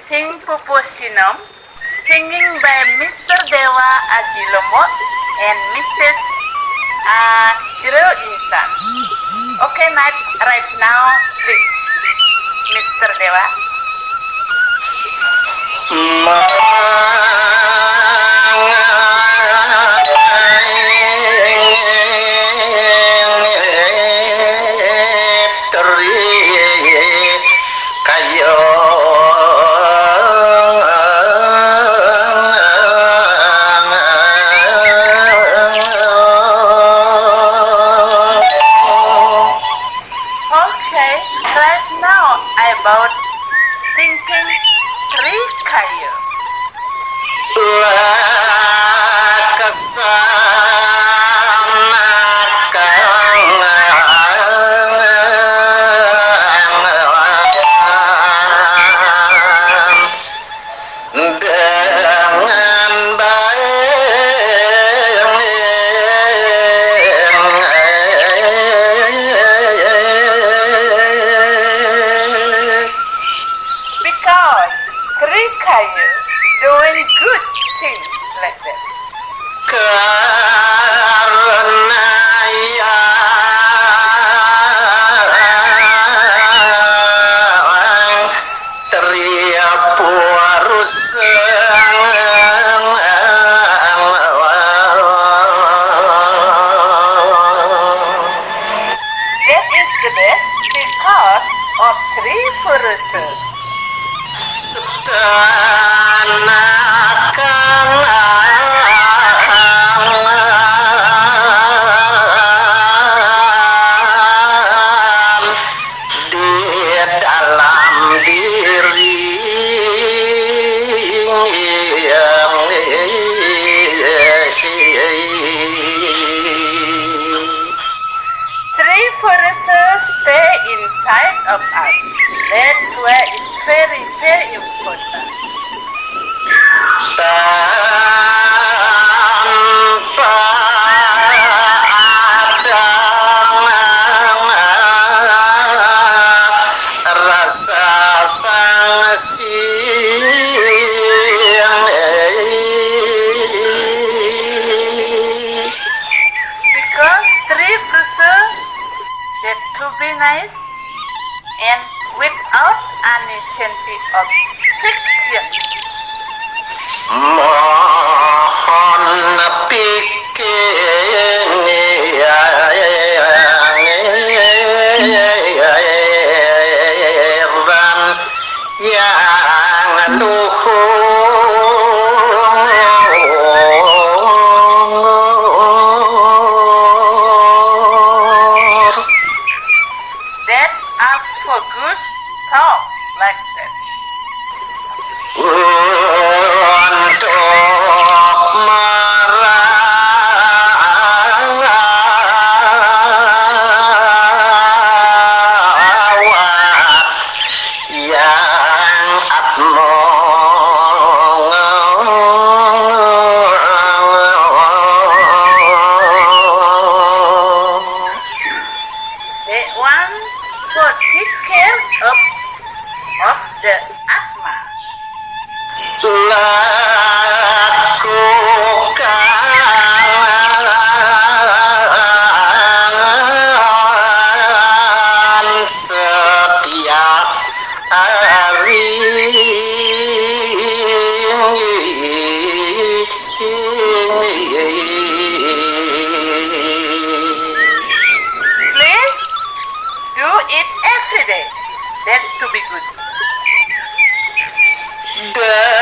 Sing Pupusinum, singing by Mr. Dewa Adilomo and Mrs. Jero Intan. Okay, Nat, right now, please, Mr. Dewa. Okay, right now I about thinking three kayu. Because three kayu doing good things like that. That is the best because of three furusa. Three forces stay inside of us. That's why it's very, very important. Because three forces that to be nice and without any sense of section. Mohon pikiran yang luhur. That's ask for good talk like that. Untuk merawat yang They want for take care of the asthma. lakukan setiap hari. Please do it every day. That to be good. Dan